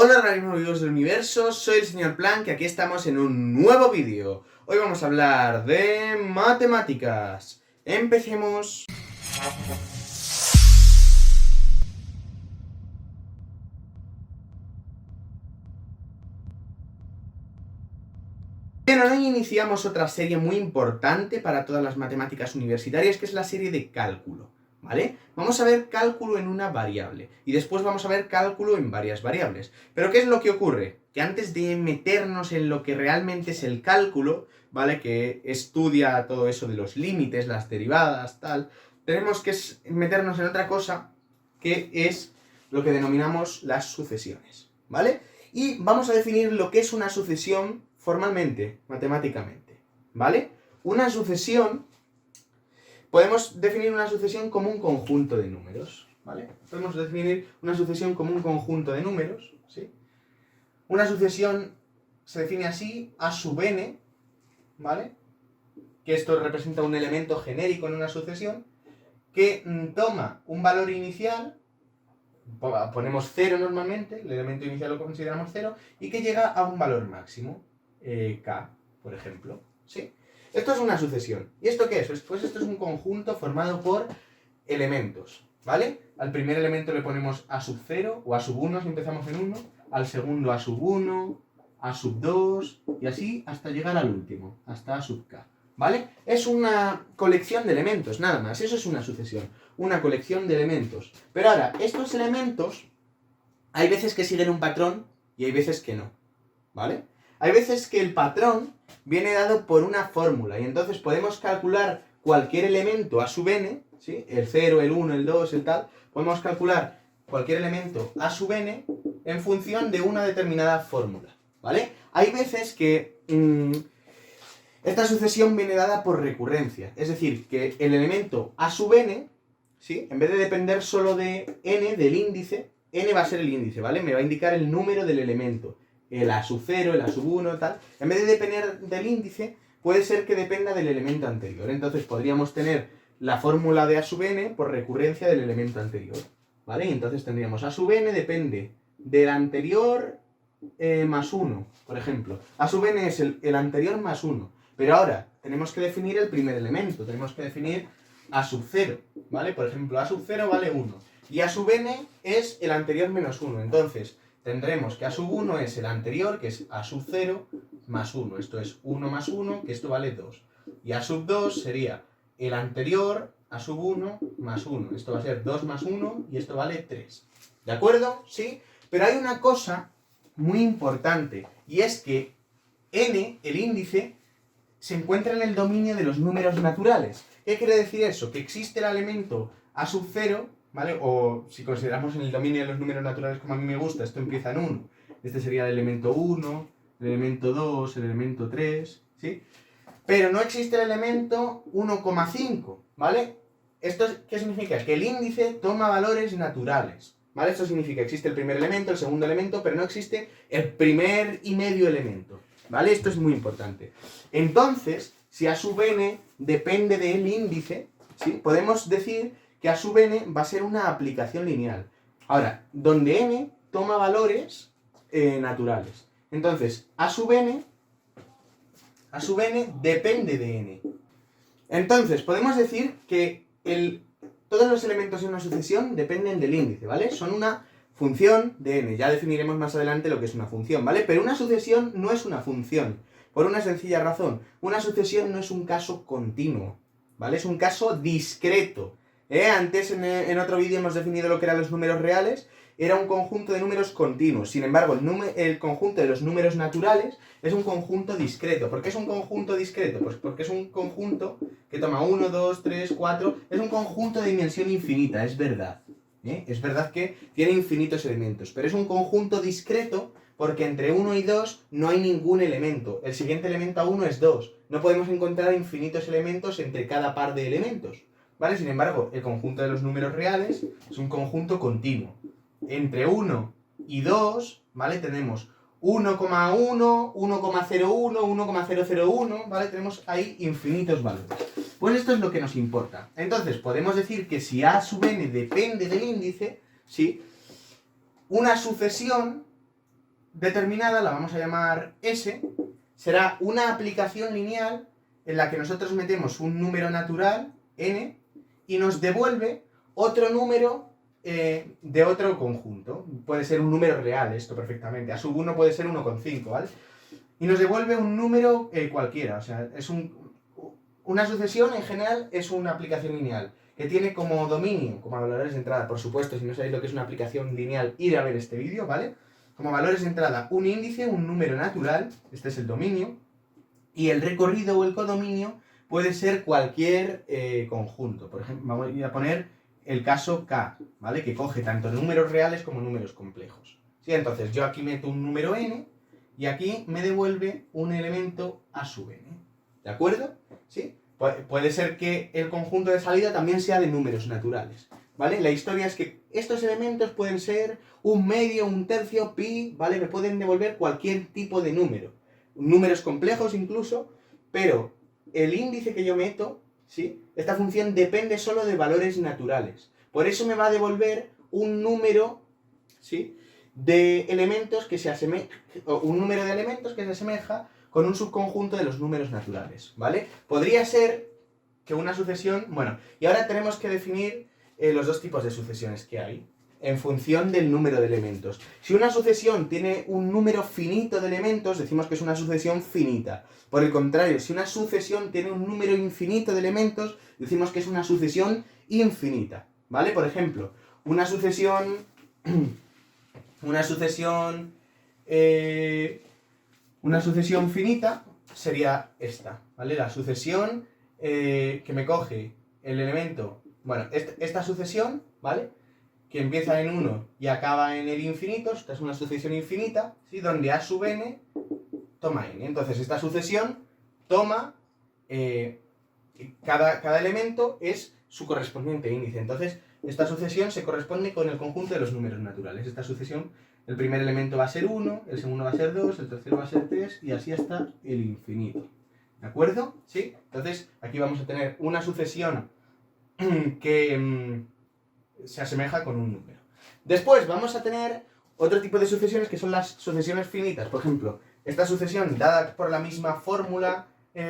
Hola organismos vivos del universo, soy el señor Plan, que aquí estamos en un nuevo vídeo. Hoy vamos a hablar de matemáticas. Empecemos. Bien, hoy iniciamos otra serie muy importante para todas las matemáticas universitarias, que es la serie de cálculo, ¿vale? Vamos a ver cálculo en una variable y después vamos a ver cálculo en varias variables. Pero ¿qué es lo que ocurre? Que antes de meternos en lo que realmente es el cálculo, ¿vale? Que estudia todo eso de los límites, las derivadas, tal, tenemos que meternos en otra cosa que es lo que denominamos las sucesiones, ¿vale? Y vamos a definir lo que es una sucesión formalmente, matemáticamente, ¿vale? Una sucesión, podemos definir una sucesión como un conjunto de números, ¿vale? Podemos definir una sucesión como un conjunto de números, ¿sí? Una sucesión se define así, a sub n, ¿vale? Que esto representa un elemento genérico en una sucesión, que toma un valor inicial, ponemos 0 normalmente, el elemento inicial lo consideramos 0, y que llega a un valor máximo, k, por ejemplo, ¿sí? Esto es una sucesión. ¿Y esto qué es? Pues esto es un conjunto formado por elementos, ¿vale? Al primer elemento le ponemos a sub 0 o a sub 1 si empezamos en 1, al segundo a sub 1, a sub 2 y así hasta llegar al último, hasta a sub k, ¿vale? Es una colección de elementos, nada más, eso es una sucesión, una colección de elementos. Pero ahora, estos elementos hay veces que siguen un patrón y hay veces que no, ¿vale? Hay veces que el patrón viene dado por una fórmula y entonces podemos calcular cualquier elemento a sub n, ¿sí? El 0, el 1, el 2, el tal, podemos calcular cualquier elemento a sub n en función de una determinada fórmula, ¿vale? Hay veces que esta sucesión viene dada por recurrencia, es decir, que el elemento a sub n, ¿sí? En vez de depender solo de n, del índice, n va a ser el índice, ¿vale? Me va a indicar el número del elemento. El a sub 0, el a sub 1, tal, en vez de depender del índice, puede ser que dependa del elemento anterior. Entonces podríamos tener la fórmula de a sub n por recurrencia del elemento anterior, ¿vale? Y entonces tendríamos a sub n depende del anterior más 1, por ejemplo. A sub n es el anterior más 1. Pero ahora tenemos que definir el primer elemento, tenemos que definir a sub 0, ¿vale? Por ejemplo, a sub 0 vale 1. Y a sub n es el anterior menos 1. Entonces tendremos que a sub 1 es el anterior, que es a sub 0 más 1. Esto es 1 más 1, que esto vale 2. Y a sub 2 sería el anterior a sub 1 más 1. Esto va a ser 2 más 1 y esto vale 3. ¿De acuerdo? ¿Sí? Pero hay una cosa muy importante y es que n, el índice, se encuentra en el dominio de los números naturales. ¿Qué quiere decir eso? Que existe el elemento a sub 0, ¿vale? O si consideramos en el dominio de los números naturales como a mí me gusta, esto empieza en 1. Este sería el elemento 1, el elemento 2, el elemento 3, ¿sí? Pero no existe el elemento 1,5, ¿vale? ¿Esto qué significa? Que el índice toma valores naturales, ¿vale? Esto significa que existe el primer elemento, el segundo elemento, pero no existe el primer y medio elemento, ¿vale? Esto es muy importante. Entonces, si a sub n depende del índice, ¿sí? Podemos decir que a sub n va a ser una aplicación lineal. Ahora, donde n toma valores naturales. Entonces, a sub n depende de n. Entonces, podemos decir que todos los elementos en una sucesión dependen del índice, ¿vale? Son una función de n. Ya definiremos más adelante lo que es una función, ¿vale? Pero una sucesión no es una función, por una sencilla razón. Una sucesión no es un caso continuo, ¿vale? Es un caso discreto. Antes en otro vídeo hemos definido lo que eran los números reales, era un conjunto de números continuos. Sin embargo, el conjunto de los números naturales es un conjunto discreto. ¿Por qué es un conjunto discreto? Pues porque es un conjunto que toma 1, 2, 3, 4, es un conjunto de dimensión infinita, es verdad. Es verdad que tiene infinitos elementos, pero es un conjunto discreto porque entre 1 y 2 no hay ningún elemento. El siguiente elemento a 1 es 2. No podemos encontrar infinitos elementos entre cada par de elementos, ¿vale? Sin embargo, el conjunto de los números reales es un conjunto continuo. Entre 1 y 2, ¿vale? Tenemos 1,1, 1,01, 1,001, ¿vale? Tenemos ahí infinitos valores. Pues esto es lo que nos importa. Entonces, podemos decir que si a sub n depende del índice, ¿sí? Una sucesión determinada, la vamos a llamar S, será una aplicación lineal en la que nosotros metemos un número natural, n, y nos devuelve otro número de otro conjunto. Puede ser un número real esto perfectamente. A sub 1 puede ser 1,5, ¿vale? Y nos devuelve un número cualquiera. O sea, es una sucesión en general es una aplicación lineal que tiene como dominio, como valores de entrada, por supuesto, si no sabéis lo que es una aplicación lineal, ir a ver este vídeo, ¿vale? Como valores de entrada, un índice, un número natural, este es el dominio, y el recorrido o el codominio puede ser cualquier conjunto. Por ejemplo, vamos a poner el caso K, ¿vale? Que coge tanto números reales como números complejos. ¿Sí? Entonces yo aquí meto un número n y aquí me devuelve un elemento a sub n. ¿De acuerdo? ¿Sí? Puede ser que el conjunto de salida también sea de números naturales, ¿vale? La historia es que estos elementos pueden ser un medio, un tercio, pi, ¿vale? Me pueden devolver cualquier tipo de número. Números complejos incluso, pero el índice que yo meto, ¿sí? Esta función depende solo de valores naturales. Por eso me va a devolver un número, ¿sí? De elementos que se asemeja, un número de elementos que se asemeja con un subconjunto de los números naturales, ¿vale? Podría ser que una sucesión... Bueno, y ahora tenemos que definir los dos tipos de sucesiones que hay en función del número de elementos. Si una sucesión tiene un número finito de elementos, decimos que es una sucesión finita. Por el contrario, si una sucesión tiene un número infinito de elementos, decimos que es una sucesión infinita, ¿vale? Por ejemplo, una sucesión... Una sucesión finita sería esta, ¿vale? La sucesión que me coge el elemento... Bueno, esta sucesión, ¿vale? Que empieza en 1 y acaba en el infinito, esta es una sucesión infinita, ¿sí? Donde a sub n toma n. Entonces esta sucesión toma... cada elemento es su correspondiente índice. Entonces esta sucesión se corresponde con el conjunto de los números naturales. Esta sucesión, el primer elemento va a ser 1, el segundo va a ser 2, el tercero va a ser 3 y así hasta el infinito. ¿De acuerdo? ¿Sí? Entonces aquí vamos a tener una sucesión que se asemeja con un número. Después vamos a tener otro tipo de sucesiones que son las sucesiones finitas. Por ejemplo, esta sucesión dada por la misma fórmula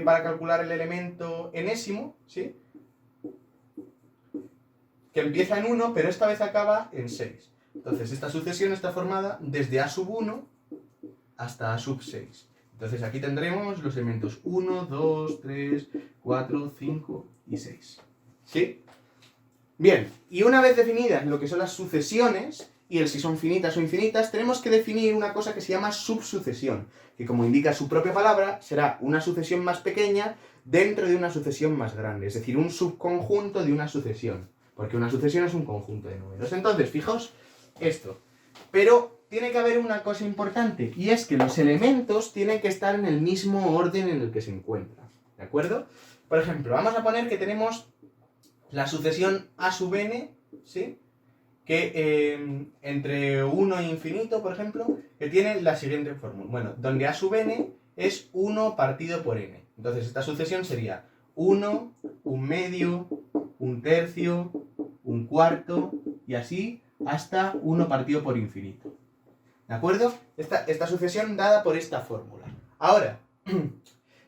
para calcular el elemento enésimo, ¿sí? Que empieza en 1, pero esta vez acaba en 6. Entonces esta sucesión está formada desde a sub 1 hasta a sub 6. Entonces aquí tendremos los elementos 1, 2, 3, 4, 5 y 6. ¿Sí? Bien, y una vez definidas lo que son las sucesiones, y el si son finitas o infinitas, tenemos que definir una cosa que se llama subsucesión, que como indica su propia palabra, será una sucesión más pequeña dentro de una sucesión más grande, es decir, un subconjunto de una sucesión, porque una sucesión es un conjunto de números. Entonces, fijaos esto, pero tiene que haber una cosa importante, y es que los elementos tienen que estar en el mismo orden en el que se encuentran, ¿de acuerdo? Por ejemplo, vamos a poner que tenemos la sucesión a sub n, ¿sí? Que entre 1 e infinito, por ejemplo, que tiene la siguiente fórmula. Bueno, donde a sub n es 1 partido por n. Entonces esta sucesión sería 1, un medio, un tercio, un cuarto, y así hasta 1 partido por infinito. ¿De acuerdo? Esta sucesión dada por esta fórmula. Ahora,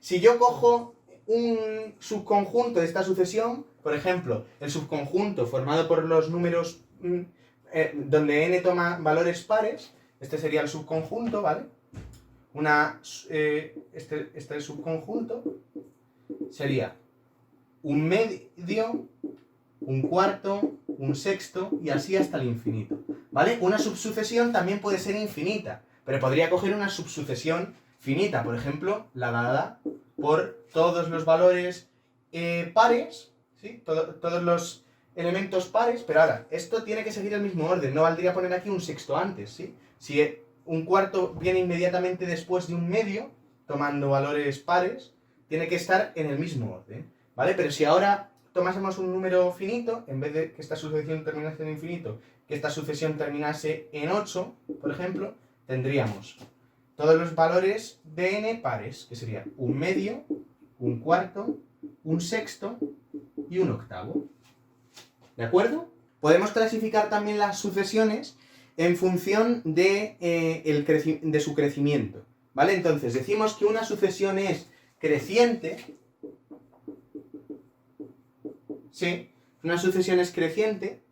si yo cojo un subconjunto de esta sucesión, por ejemplo, el subconjunto formado por los números donde n toma valores pares, este sería el subconjunto, ¿vale? Este subconjunto sería un medio, un cuarto, un sexto y así hasta el infinito, ¿vale? Una subsucesión también puede ser infinita, pero podría coger una subsucesión finita, por ejemplo, la dada por todos los valores pares, ¿sí? Todos los elementos pares, pero ahora, esto tiene que seguir el mismo orden, no valdría poner aquí un sexto antes, ¿sí? Si un cuarto viene inmediatamente después de un medio, tomando valores pares, tiene que estar en el mismo orden, ¿vale? Pero si ahora tomásemos un número finito, en vez de que esta sucesión terminase en infinito, que esta sucesión terminase en 8, por ejemplo, tendríamos todos los valores de n pares, que sería un medio, un cuarto, un sexto y un octavo. ¿De acuerdo? Podemos clasificar también las sucesiones en función de su crecimiento, ¿vale? Entonces, decimos que una sucesión es creciente, ¿sí? Una sucesión es creciente,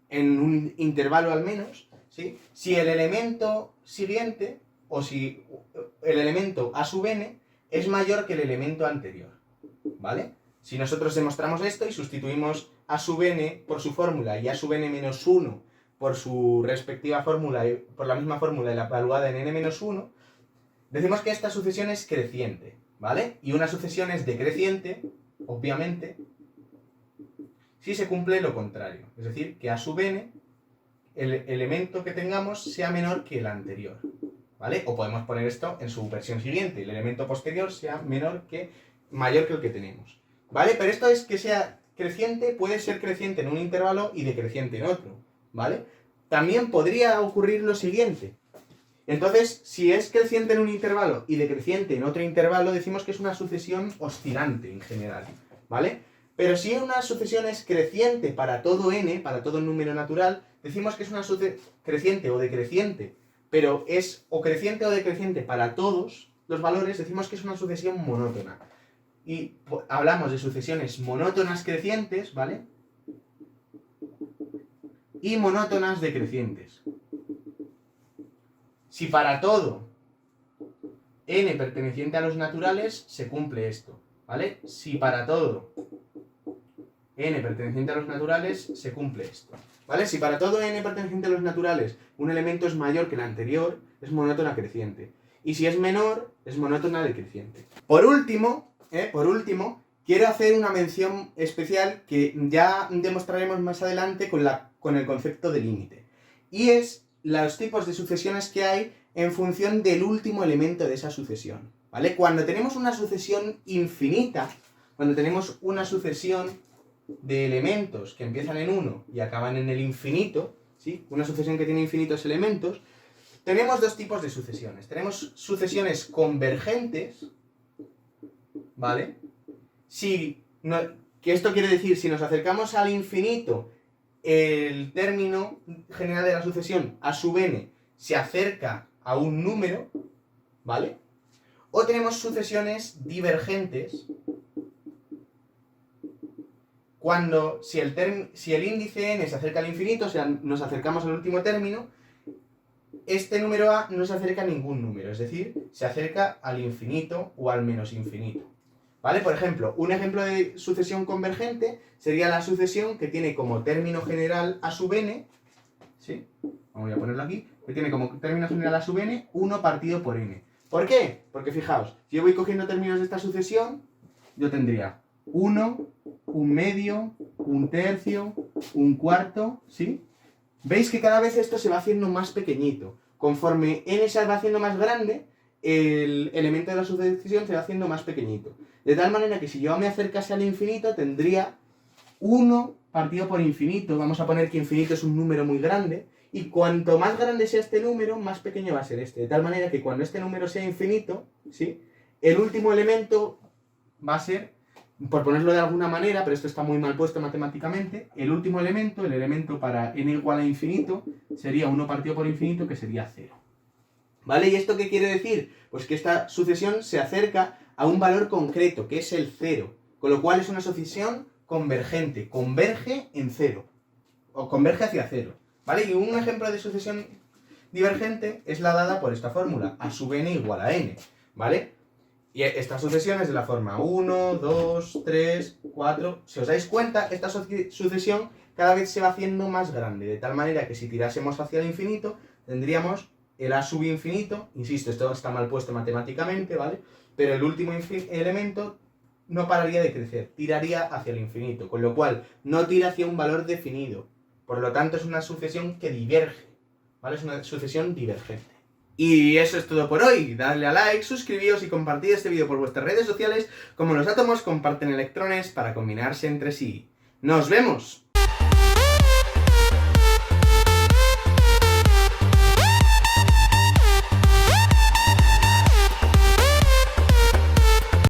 en un intervalo al menos, ¿sí? Si el elemento siguiente, o si el elemento a sub n es mayor que el elemento anterior, ¿vale? Si nosotros demostramos esto y sustituimos a sub n por su fórmula y a sub n menos 1 por su respectiva fórmula, por la misma fórmula evaluada en n menos 1, decimos que esta sucesión es creciente, ¿vale? Y una sucesión es decreciente, obviamente, si se cumple lo contrario, es decir, que a sub n, el elemento que tengamos sea menor que el anterior, ¿vale? O podemos poner esto en su versión siguiente, el elemento posterior sea mayor que el que tenemos, ¿vale? Pero esto es que sea creciente, puede ser creciente en un intervalo y decreciente en otro, ¿vale? También podría ocurrir lo siguiente. Entonces, si es creciente en un intervalo y decreciente en otro intervalo, decimos que es una sucesión oscilante en general, ¿vale? Pero si una sucesión es creciente para todo n, para todo número natural, decimos que es una sucesión creciente o decreciente, pero es o creciente o decreciente para todos los valores, decimos que es una sucesión monótona. Y hablamos de sucesiones monótonas crecientes, ¿vale? Y monótonas decrecientes. Si para todo n perteneciente a los naturales se cumple esto, ¿vale? Si para todo n perteneciente a los naturales se cumple esto, ¿vale? Si para todo n perteneciente a los naturales un elemento es mayor que el anterior, es monótona creciente. Y si es menor, es monótona decreciente. Por último, quiero hacer una mención especial que ya demostraremos más adelante con el concepto de límite. Y es los tipos de sucesiones que hay en función del último elemento de esa sucesión, ¿vale? Cuando tenemos una sucesión infinita, cuando tenemos una sucesión de elementos que empiezan en 1 y acaban en el infinito, ¿sí? Una sucesión que tiene infinitos elementos, tenemos dos tipos de sucesiones. Tenemos sucesiones convergentes, ¿vale? Que esto quiere decir, si nos acercamos al infinito, el término general de la sucesión a sub n se acerca a un número, ¿vale? O tenemos sucesiones divergentes, cuando si el índice n se acerca al infinito, o sea, nos acercamos al último término, este número a no se acerca a ningún número, es decir, se acerca al infinito o al menos infinito, ¿vale? Por ejemplo, un ejemplo de sucesión convergente sería la sucesión que tiene como término general a sub n, ¿sí? Vamos a ponerlo aquí, que tiene como término general a sub n 1 partido por n. ¿Por qué? Porque fijaos, si yo voy cogiendo términos de esta sucesión, yo tendría 1, un medio, un tercio, un cuarto, ¿sí? Veis que cada vez esto se va haciendo más pequeñito. Conforme n se va haciendo más grande, el elemento de la sucesión se va haciendo más pequeñito. De tal manera que si yo me acercase al infinito, tendría 1 partido por infinito. Vamos a poner que infinito es un número muy grande. Y cuanto más grande sea este número, más pequeño va a ser este. De tal manera que cuando este número sea infinito, ¿sí? El último elemento va a ser, por ponerlo de alguna manera, pero esto está muy mal puesto matemáticamente, el último elemento, el elemento para n igual a infinito, sería 1 partido por infinito, que sería 0. ¿Vale? ¿Y esto qué quiere decir? Pues que esta sucesión se acerca a un valor concreto, que es el 0. Con lo cual es una sucesión convergente, converge en 0. O converge hacia 0. ¿Vale? Y un ejemplo de sucesión divergente es la dada por esta fórmula, a sub n igual a n. ¿Vale? Y esta sucesión es de la forma 1, 2, 3, 4... Si os dais cuenta, esta sucesión cada vez se va haciendo más grande, de tal manera que si tirásemos hacia el infinito, tendríamos el a sub infinito, insisto, esto está mal puesto matemáticamente, ¿vale? Pero el último elemento no pararía de crecer, tiraría hacia el infinito, con lo cual no tira hacia un valor definido. Por lo tanto, es una sucesión que diverge, ¿vale? Es una sucesión divergente. Y eso es todo por hoy. Dadle a like, suscribíos y compartid este vídeo por vuestras redes sociales, como los átomos comparten electrones para combinarse entre sí. ¡Nos vemos!